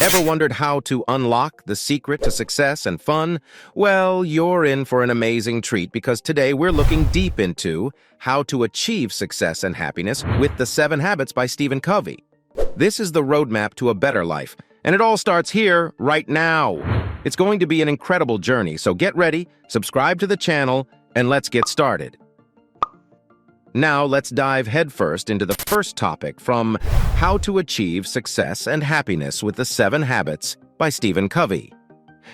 Ever wondered how to unlock the secret to success and fun? Well, you're in for an amazing treat because today we're looking deep into how to achieve success and happiness with the 7 Habits by Stephen Covey. This is the roadmap to a better life, and it all starts here, right now. It's going to be an incredible journey, so get ready, subscribe to the channel, and let's get started. Now let's dive headfirst into the first topic from How to Achieve Success and Happiness with the 7 Habits by Stephen Covey.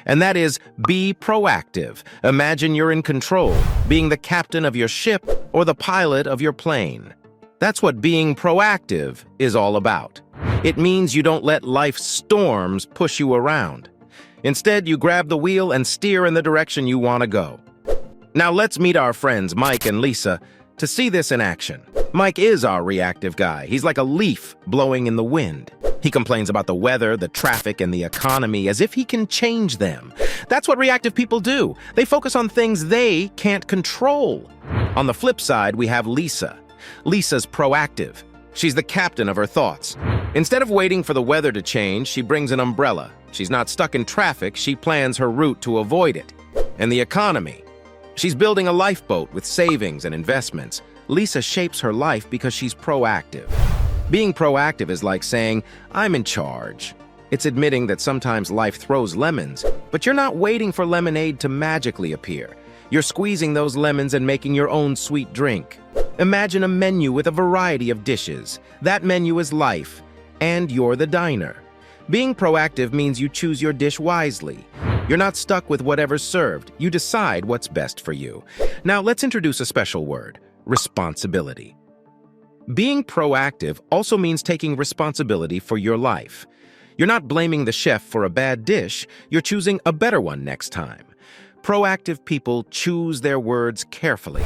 And that is, be proactive. Imagine you're in control, being the captain of your ship or the pilot of your plane. That's what being proactive is all about. It means you don't let life's storms push you around. Instead, you grab the wheel and steer in the direction you want to go. Now let's meet our friends Mike and Lisa to see this in action. Mike is our reactive guy. He's like a leaf blowing in the wind. He complains about the weather, the traffic, and the economy as if he can change them. That's what reactive people do. They focus on things they can't control. On the flip side, we have Lisa. Lisa's proactive. She's the captain of her thoughts. Instead of waiting for the weather to change, she brings an umbrella. She's not stuck in traffic, she plans her route to avoid it. And the economy. She's building a lifeboat with savings and investments. Lisa shapes her life because she's proactive. Being proactive is like saying, I'm in charge. It's admitting that sometimes life throws lemons, but you're not waiting for lemonade to magically appear. You're squeezing those lemons and making your own sweet drink. Imagine a menu with a variety of dishes. That menu is life, and you're the diner. Being proactive means you choose your dish wisely. You're not stuck with whatever's served. You decide what's best for you. Now let's introduce a special word, responsibility. Being proactive also means taking responsibility for your life. You're not blaming the chef for a bad dish, you're choosing a better one next time. Proactive people choose their words carefully.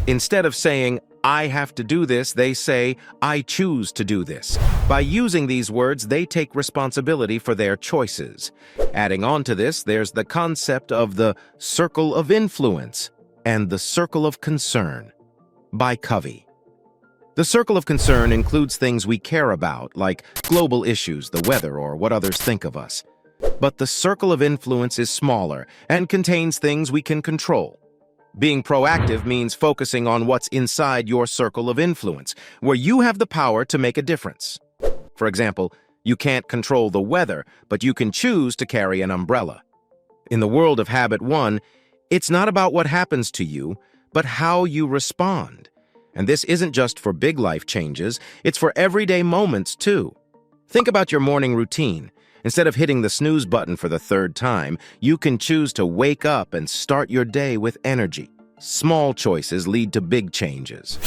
Instead of saying, I have to do this, they say, I choose to do this. By using these words, they take responsibility for their choices. Adding on to this, there's the concept of the circle of influence and the circle of concern by Covey. The circle of concern includes things we care about, like global issues, the weather, or what others think of us. But the circle of influence is smaller and contains things we can control. Being proactive means focusing on what's inside your circle of influence, where you have the power to make a difference. For example, you can't control the weather, but you can choose to carry an umbrella. In the world of Habit 1, it's not about what happens to you, but how you respond. And this isn't just for big life changes, it's for everyday moments too. Think about your morning routine. Instead of hitting the snooze button for the 3rd time, you can choose to wake up and start your day with energy. Small choices lead to big changes.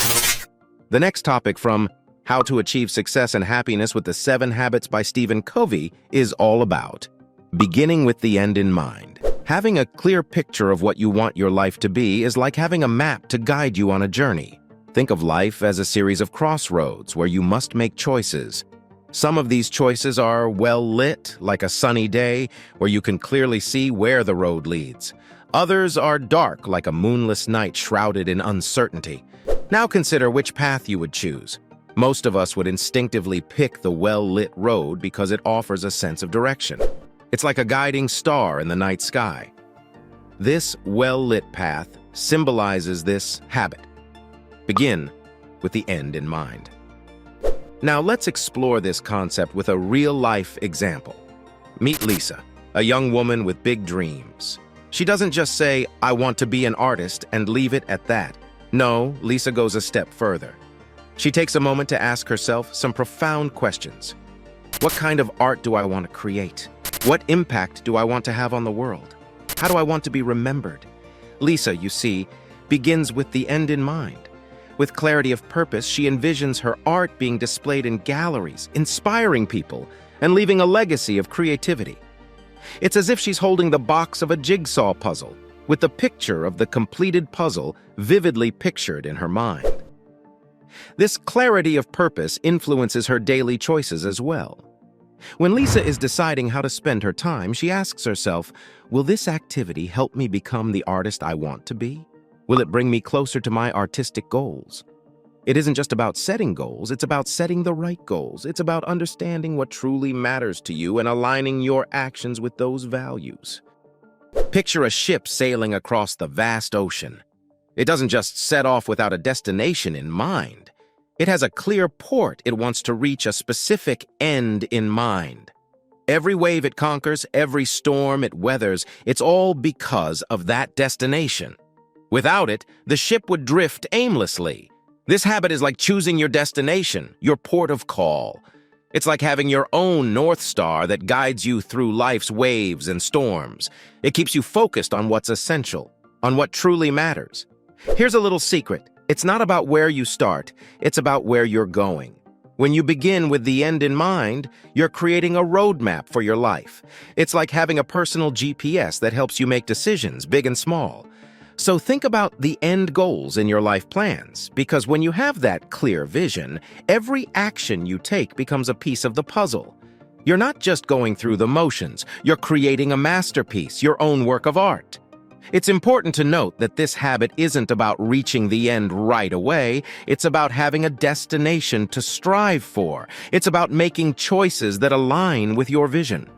The next topic from How to Achieve Success and Happiness with the 7 Habits by Stephen Covey is all about beginning with the end in mind. Having a clear picture of what you want your life to be is like having a map to guide you on a journey. Think of life as a series of crossroads where you must make choices. Some of these choices are well lit, like a sunny day, where you can clearly see where the road leads. Others are dark, like a moonless night shrouded in uncertainty. Now consider which path you would choose. Most of us would instinctively pick the well-lit road because it offers a sense of direction. It's like a guiding star in the night sky. This well-lit path symbolizes this habit. Begin with the end in mind. Now let's explore this concept with a real-life example. Meet Lisa, a young woman with big dreams. She doesn't just say, I want to be an artist, and leave it at that. No, Lisa goes a step further. She takes a moment to ask herself some profound questions. What kind of art do I want to create? What impact do I want to have on the world? How do I want to be remembered? Lisa, you see, begins with the end in mind. With clarity of purpose, she envisions her art being displayed in galleries, inspiring people, and leaving a legacy of creativity. It's as if she's holding the box of a jigsaw puzzle, with the picture of the completed puzzle vividly pictured in her mind. This clarity of purpose influences her daily choices as well. When Lisa is deciding how to spend her time, she asks herself, will this activity help me become the artist I want to be? Will it bring me closer to my artistic goals? It isn't just about setting goals, it's about setting the right goals. It's about understanding what truly matters to you and aligning your actions with those values. Picture a ship sailing across the vast ocean. It doesn't just set off without a destination in mind. It has a clear port it wants to reach, a specific end in mind. Every wave it conquers, every storm it weathers, it's all because of that destination. Without it, the ship would drift aimlessly. This habit is like choosing your destination, your port of call. It's like having your own North Star that guides you through life's waves and storms. It keeps you focused on what's essential, on what truly matters. Here's a little secret. It's not about where you start, it's about where you're going. When you begin with the end in mind, you're creating a roadmap for your life. It's like having a personal GPS that helps you make decisions, big and small. So think about the end goals in your life plans, because when you have that clear vision, every action you take becomes a piece of the puzzle. You're not just going through the motions, you're creating a masterpiece, your own work of art. It's important to note that this habit isn't about reaching the end right away, it's about having a destination to strive for. It's about making choices that align with your vision.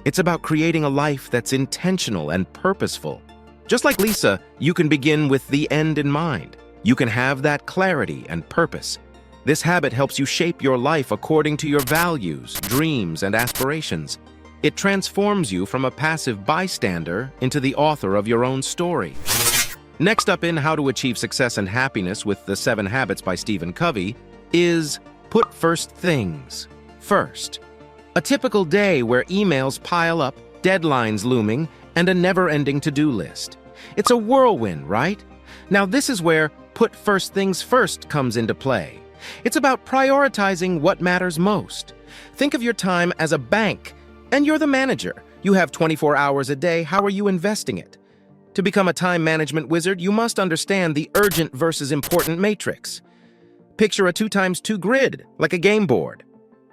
It's about creating a life that's intentional and purposeful. Just like Lisa, you can begin with the end in mind. You can have that clarity and purpose. This habit helps you shape your life according to your values, dreams, and aspirations. It transforms you from a passive bystander into the author of your own story. Next up in How to Achieve Success and Happiness with the 7 Habits by Stephen Covey is put first things first. A typical day where emails pile up, deadlines looming, and a never-ending to-do list. It's a whirlwind, right? Now this is where put first things first comes into play. It's about prioritizing what matters most. Think of your time as a bank, and you're the manager. You have 24 hours a day. How are you investing it? To become a time management wizard, you must understand the urgent versus important matrix. Picture a 2x2 grid, like a game board.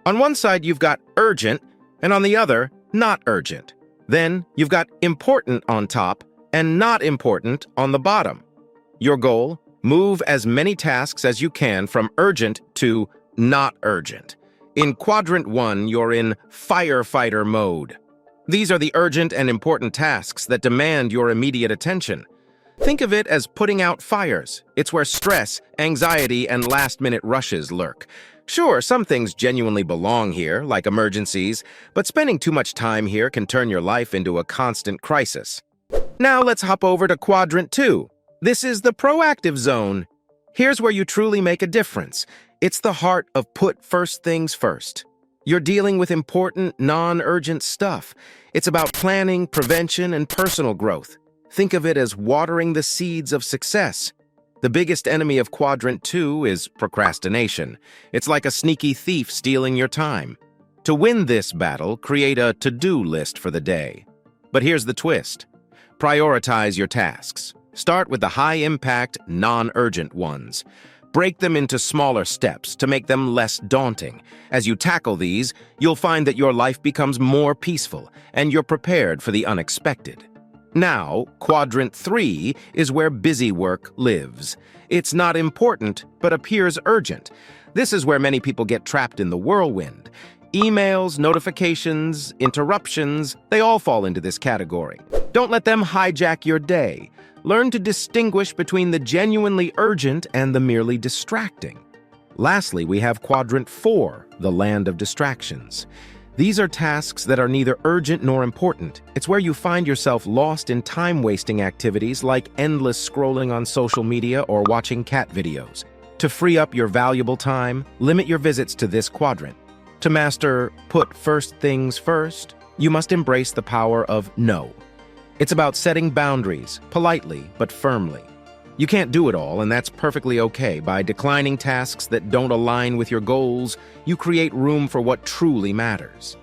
On one side, you've got urgent, and on the other, not urgent. Then, you've got important on top and not important on the bottom. Your goal? Move as many tasks as you can from urgent to not urgent. In Quadrant 1, you're in firefighter mode. These are the urgent and important tasks that demand your immediate attention. Think of it as putting out fires. It's where stress, anxiety, and last-minute rushes lurk. Sure, some things genuinely belong here, like emergencies, but spending too much time here can turn your life into a constant crisis. Now let's hop over to Quadrant 2. This is the proactive zone. Here's where you truly make a difference. It's the heart of put first things first. You're dealing with important, non-urgent stuff. It's about planning, prevention, and personal growth. Think of it as watering the seeds of success. The biggest enemy of Quadrant 2 is procrastination. It's like a sneaky thief stealing your time. To win this battle, create a to-do list for the day. But here's the twist. Prioritize your tasks. Start with the high-impact, non-urgent ones. Break them into smaller steps to make them less daunting. As you tackle these, you'll find that your life becomes more peaceful, and you're prepared for the unexpected. Now, Quadrant 3 is where busy work lives. It's not important, but appears urgent. This is where many people get trapped in the whirlwind. Emails, notifications, interruptions, they all fall into this category. Don't let them hijack your day. Learn to distinguish between the genuinely urgent and the merely distracting. Lastly, we have Quadrant 4, the land of distractions. These are tasks that are neither urgent nor important. It's where you find yourself lost in time-wasting activities like endless scrolling on social media or watching cat videos. To free up your valuable time, limit your visits to this quadrant. To master put first things first, you must embrace the power of no. It's about setting boundaries, politely but firmly. You can't do it all, and that's perfectly okay. By declining tasks that don't align with your goals, you create room for what truly matters.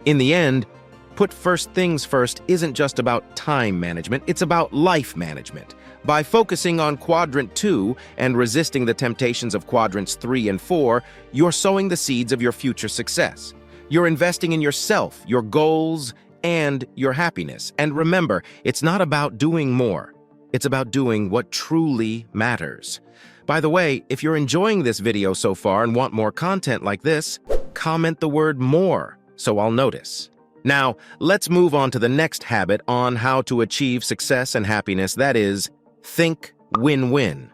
In the end, put first things first isn't just about time management, it's about life management. By focusing on Quadrant 2 and resisting the temptations of Quadrants 3 and 4, you're sowing the seeds of your future success. You're investing in yourself, your goals, and your happiness. And remember, it's not about doing more. It's about doing what truly matters. By the way, if you're enjoying this video so far and want more content like this, comment the word "more" so I'll notice. Now, let's move on to the next habit on how to achieve success and happiness, that is, think win-win.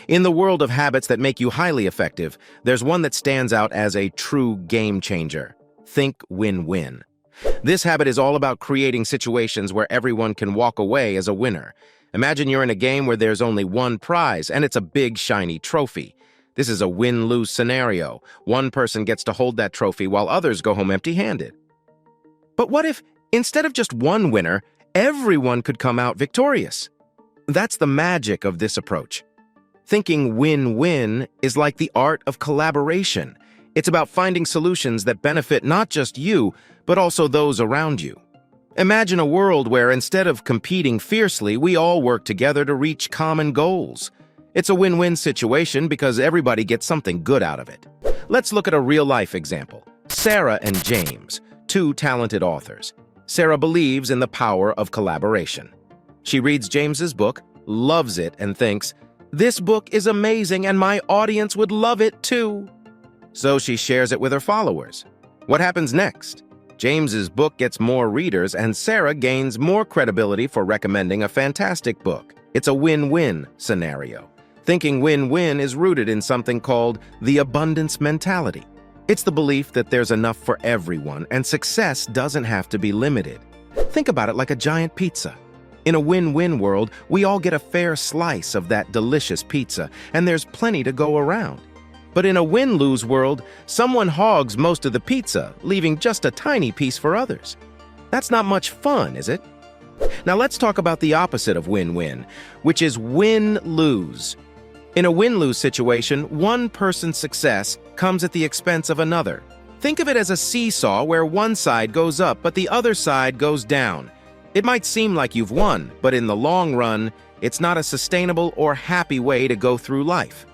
In the world of habits that make you highly effective, there's one that stands out as a true game changer. Think win-win. This habit is all about creating situations where everyone can walk away as a winner. Imagine you're in a game where there's only one prize, and it's a big, shiny trophy. This is a win-lose scenario. One person gets to hold that trophy while others go home empty-handed. But what if, instead of just one winner, everyone could come out victorious? That's the magic of this approach. Thinking win-win is like the art of collaboration. It's about finding solutions that benefit not just you, but also those around you. Imagine a world where instead of competing fiercely, we all work together to reach common goals. It's a win-win situation because everybody gets something good out of it. Let's look at a real-life example. Sarah and James, two talented authors. Sarah believes in the power of collaboration. She reads James's book, loves it, and thinks, "This book is amazing and my audience would love it too." So she shares it with her followers. What happens next? James's book gets more readers and Sarah gains more credibility for recommending a fantastic book. It's a win-win scenario. Thinking win-win is rooted in something called the abundance mentality. It's the belief that there's enough for everyone and success doesn't have to be limited. Think about it like a giant pizza. In a win-win world, we all get a fair slice of that delicious pizza, and there's plenty to go around. But in a win-lose world, someone hogs most of the pizza, leaving just a tiny piece for others. That's not much fun, is it? Now let's talk about the opposite of win-win, which is win-lose. In a win-lose situation, one person's success comes at the expense of another. Think of it as a seesaw where one side goes up but the other side goes down. It might seem like you've won, but in the long run, it's not a sustainable or happy way to go through life.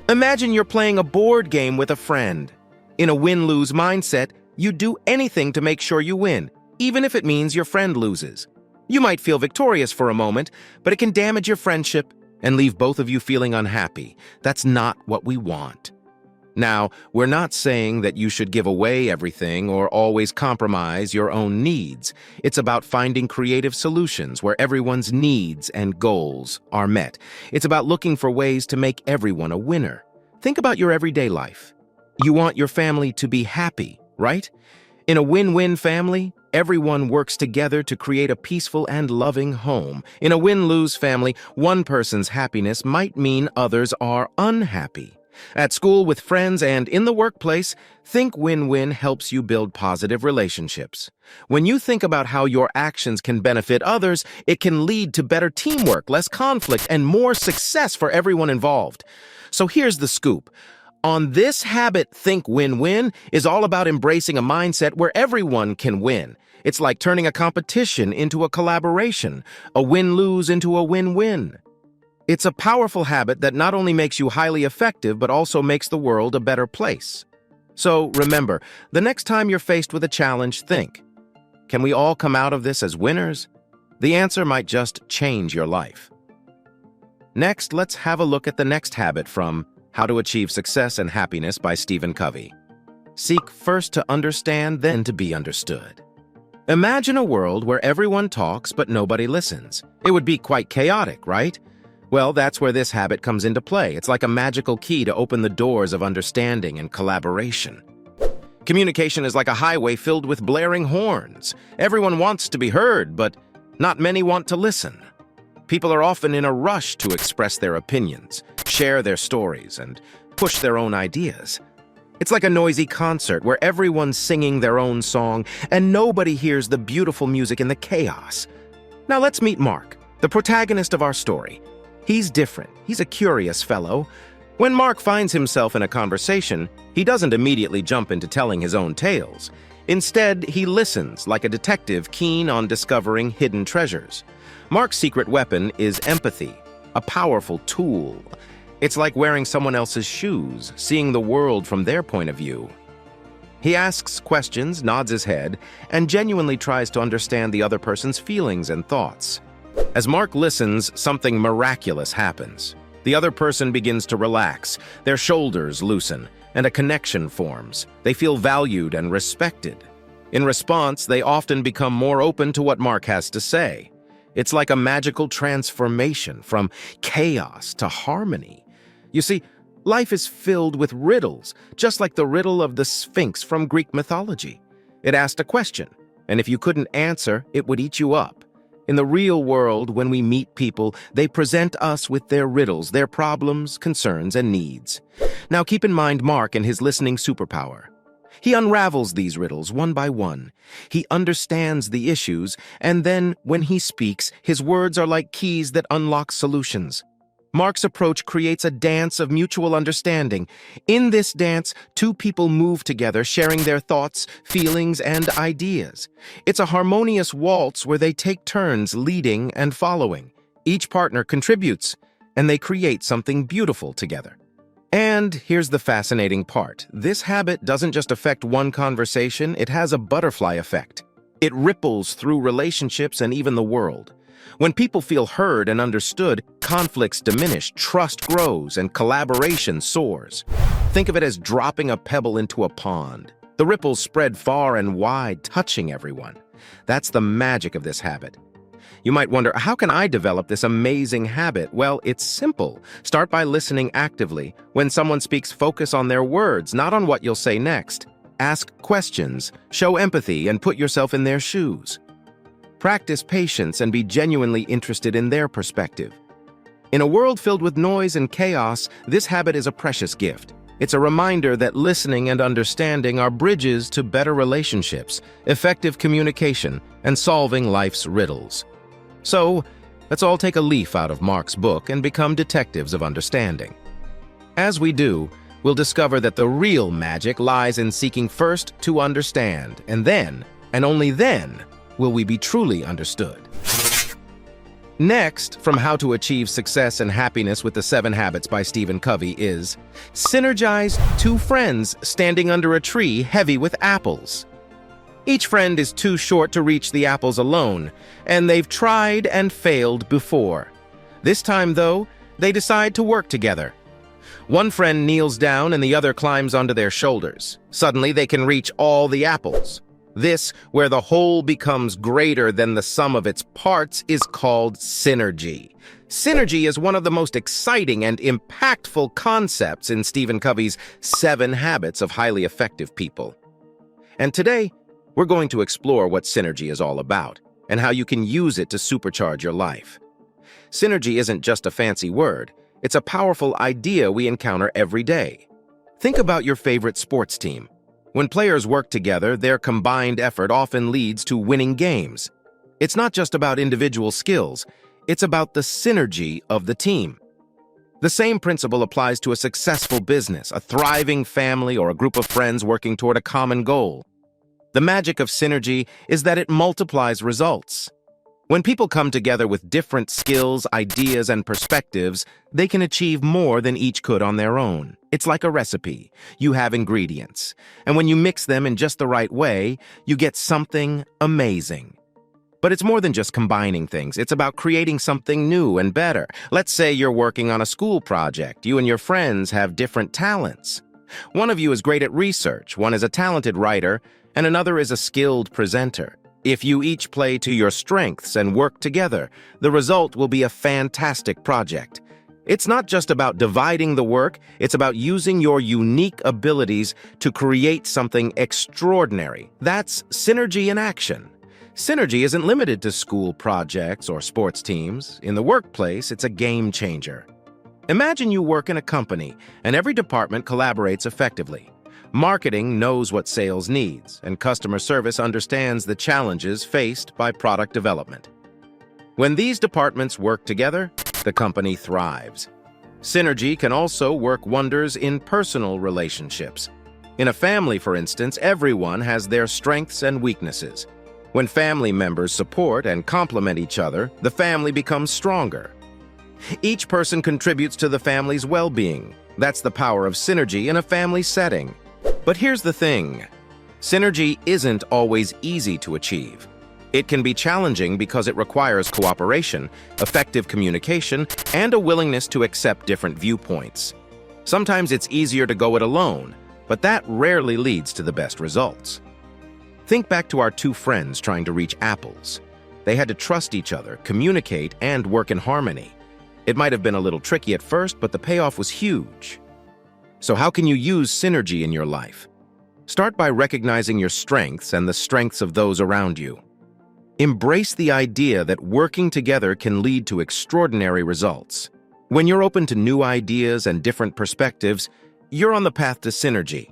Imagine you're playing a board game with a friend. In a win-lose mindset, you do anything to make sure you win, even if it means your friend loses. You might feel victorious for a moment, but it can damage your friendship and leave both of you feeling unhappy. That's not what we want. Now, we're not saying that you should give away everything or always compromise your own needs. It's about finding creative solutions where everyone's needs and goals are met. It's about looking for ways to make everyone a winner. Think about your everyday life. You want your family to be happy, right? In a win-win family, everyone works together to create a peaceful and loving home. In a win-lose family, one person's happiness might mean others are unhappy. At school, with friends, and in the workplace, think win-win helps you build positive relationships. When you think about how your actions can benefit others, it can lead to better teamwork, less conflict, and more success for everyone involved. So here's the scoop. On this habit, think win-win is all about embracing a mindset where everyone can win. It's like turning a competition into a collaboration, a win-lose into a win-win. It's a powerful habit that not only makes you highly effective, but also makes the world a better place. So remember, the next time you're faced with a challenge, think, can we all come out of this as winners? The answer might just change your life. Next, let's have a look at the next habit from How to Achieve Success and Happiness by Stephen Covey. Seek first to understand, then to be understood. Imagine a world where everyone talks but nobody listens. It would be quite chaotic, right? Well, that's where this habit comes into play. It's like a magical key to open the doors of understanding and collaboration. Communication is like a highway filled with blaring horns. Everyone wants to be heard, but not many want to listen. People are often in a rush to express their opinions, share their stories, and push their own ideas. It's like a noisy concert where everyone's singing their own song and nobody hears the beautiful music in the chaos. Now let's meet Mark, the protagonist of our story. He's different. He's a curious fellow. When Mark finds himself in a conversation, he doesn't immediately jump into telling his own tales. Instead, he listens like a detective keen on discovering hidden treasures. Mark's secret weapon is empathy, a powerful tool. It's like wearing someone else's shoes, seeing the world from their point of view. He asks questions, nods his head, and genuinely tries to understand the other person's feelings and thoughts. As Mark listens, something miraculous happens. The other person begins to relax, their shoulders loosen, and a connection forms. They feel valued and respected. In response, they often become more open to what Mark has to say. It's like a magical transformation from chaos to harmony. You see, life is filled with riddles, just like the riddle of the Sphinx from Greek mythology. It asked a question, and if you couldn't answer, it would eat you up. In the real world, when we meet people, they present us with their riddles, their problems, concerns, and needs. Now keep in mind Mark and his listening superpower. He unravels these riddles one by one. He understands the issues, and then, when he speaks, his words are like keys that unlock solutions. Mark's approach creates a dance of mutual understanding. In this dance, two people move together, sharing their thoughts, feelings, and ideas. It's a harmonious waltz where they take turns leading and following. Each partner contributes, and they create something beautiful together. And here's the fascinating part. This habit doesn't just affect one conversation, it has a butterfly effect. It ripples through relationships and even the world. When people feel heard and understood, conflicts diminish, trust grows, and collaboration soars. Think of it as dropping a pebble into a pond. The ripples spread far and wide, touching everyone. That's the magic of this habit. You might wonder, how can I develop this amazing habit? Well, it's simple. Start by listening actively. When someone speaks, focus on their words, not on what you'll say next. Ask questions, show empathy, and put yourself in their shoes. Practice patience and be genuinely interested in their perspective. In a world filled with noise and chaos, this habit is a precious gift. It's a reminder that listening and understanding are bridges to better relationships, effective communication, and solving life's riddles. So, let's all take a leaf out of Mark's book and become detectives of understanding. As we do, we'll discover that the real magic lies in seeking first to understand, and then, and only then, will we be truly understood. Next, from How to Achieve Success and Happiness with the 7 Habits by Stephen Covey is, synergize 2 friends standing under a tree heavy with apples. Each friend is too short to reach the apples alone, and they've tried and failed before. This time, though, they decide to work together. One friend kneels down and the other climbs onto their shoulders. Suddenly, they can reach all the apples. This, where the whole becomes greater than the sum of its parts, is called synergy. Synergy is one of the most exciting and impactful concepts in Stephen Covey's 7 Habits of Highly Effective People. And today, we're going to explore what synergy is all about and how you can use it to supercharge your life. Synergy isn't just a fancy word. It's a powerful idea we encounter every day. Think about your favorite sports team. When players work together, their combined effort often leads to winning games. It's not just about individual skills, it's about the synergy of the team. The same principle applies to a successful business, a thriving family, or a group of friends working toward a common goal. The magic of synergy is that it multiplies results. When people come together with different skills, ideas, and perspectives, they can achieve more than each could on their own. It's like a recipe. You have ingredients, and when you mix them in just the right way, you get something amazing. But it's more than just combining things. It's about creating something new and better. Let's say you're working on a school project. You and your friends have different talents. One of you is great at research, one is a talented writer, and another is a skilled presenter. If you each play to your strengths and work together, the result will be a fantastic project. It's not just about dividing the work, it's about using your unique abilities to create something extraordinary. That's synergy in action. Synergy isn't limited to school projects or sports teams. In the workplace, it's a game changer. Imagine you work in a company, and every department collaborates effectively. Marketing knows what sales needs, and customer service understands the challenges faced by product development. When these departments work together, the company thrives. Synergy can also work wonders in personal relationships. In a family, for instance, everyone has their strengths and weaknesses. When family members support and complement each other, the family becomes stronger. Each person contributes to the family's well-being. That's the power of synergy in a family setting. But here's the thing. Synergy isn't always easy to achieve. It can be challenging because it requires cooperation, effective communication, and a willingness to accept different viewpoints. Sometimes it's easier to go it alone, but that rarely leads to the best results. Think back to our two friends trying to reach apples. They had to trust each other, communicate, and work in harmony. It might have been a little tricky at first, but the payoff was huge. So how can you use synergy in your life? Start by recognizing your strengths and the strengths of those around you. Embrace the idea that working together can lead to extraordinary results. When you're open to new ideas and different perspectives, you're on the path to synergy.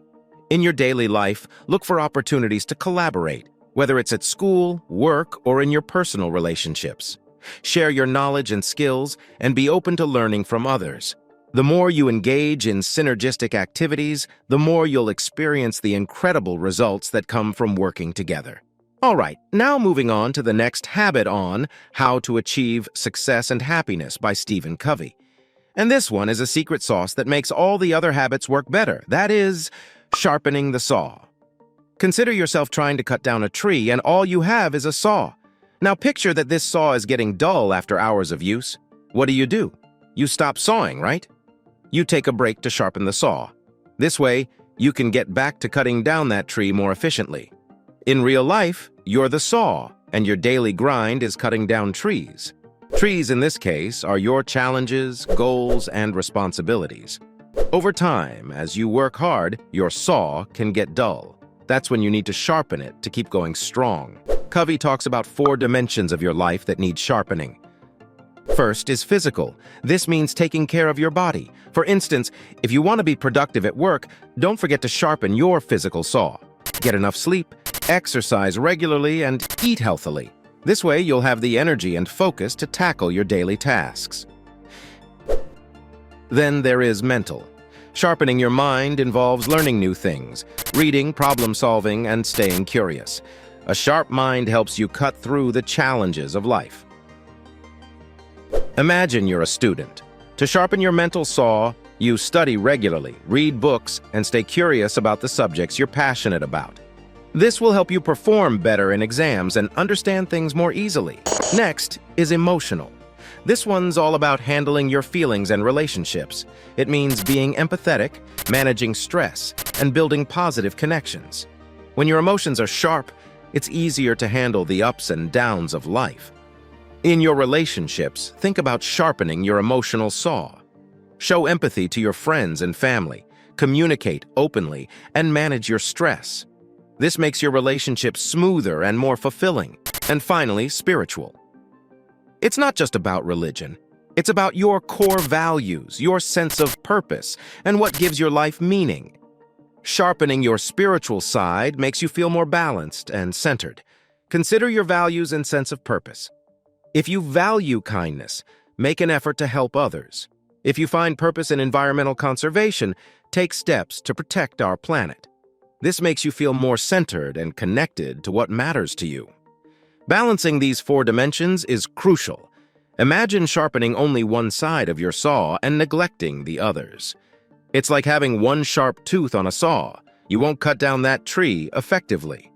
In your daily life, look for opportunities to collaborate, whether it's at school, work, or in your personal relationships. Share your knowledge and skills and be open to learning from others. The more you engage in synergistic activities, the more you'll experience the incredible results that come from working together. All right, now moving on to the next habit on How to Achieve Success and Happiness by Stephen Covey. And this one is a secret sauce that makes all the other habits work better. That is, sharpening the saw. Consider yourself trying to cut down a tree and all you have is a saw. Now picture that this saw is getting dull after hours of use. What do? You stop sawing, right? You take a break to sharpen the saw. This way, you can get back to cutting down that tree more efficiently. In real life, you're the saw, and your daily grind is cutting down trees. Trees, in this case, are your challenges, goals, and responsibilities. Over time, as you work hard, your saw can get dull. That's when you need to sharpen it to keep going strong. Covey talks about 4 dimensions of your life that need sharpening. First is physical. This means taking care of your body. For instance, if you want to be productive at work, don't forget to sharpen your physical saw. Get enough sleep, exercise regularly, and eat healthily. This way, you'll have the energy and focus to tackle your daily tasks. Then there is mental. Sharpening your mind involves learning new things, reading, problem-solving, and staying curious. A sharp mind helps you cut through the challenges of life. Imagine you're a student. To sharpen your mental saw, you study regularly, read books, and stay curious about the subjects you're passionate about. This will help you perform better in exams and understand things more easily. Next is emotional. This one's all about handling your feelings and relationships. It means being empathetic, managing stress, and building positive connections. When your emotions are sharp, it's easier to handle the ups and downs of life. In your relationships, think about sharpening your emotional saw. Show empathy to your friends and family, communicate openly, and manage your stress. This makes your relationships smoother and more fulfilling. And finally, spiritual. It's not just about religion. It's about your core values, your sense of purpose, and what gives your life meaning. Sharpening your spiritual side makes you feel more balanced and centered. Consider your values and sense of purpose. If you value kindness, make an effort to help others. If you find purpose in environmental conservation, take steps to protect our planet. This makes you feel more centered and connected to what matters to you. Balancing these 4 dimensions is crucial. Imagine sharpening only one side of your saw and neglecting the others. It's like having one sharp tooth on a saw. You won't cut down that tree effectively.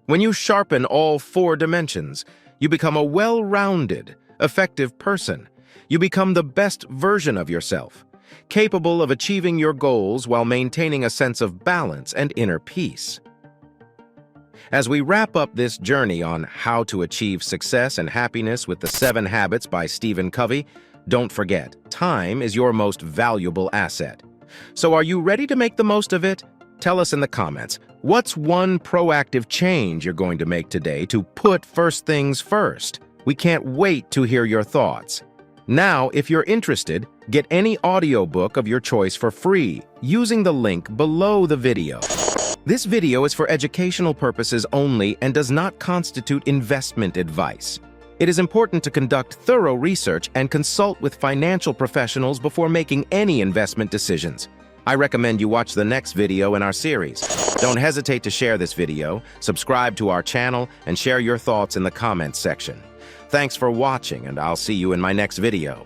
When you sharpen all 4 dimensions, you become a well-rounded, effective person. You become the best version of yourself, capable of achieving your goals while maintaining a sense of balance and inner peace. As we wrap up this journey on how to achieve success and happiness with the 7 Habits by Stephen Covey, don't forget, time is your most valuable asset. So are you ready to make the most of it? Tell us in the comments, what's one proactive change you're going to make today to put first things first? We can't wait to hear your thoughts. Now, if you're interested, get any audiobook of your choice for free using the link below the video. This video is for educational purposes only and does not constitute investment advice. It is important to conduct thorough research and consult with financial professionals before making any investment decisions. I recommend you watch the next video in our series. Don't hesitate to share this video, subscribe to our channel, and share your thoughts in the comments section. Thanks for watching, and I'll see you in my next video.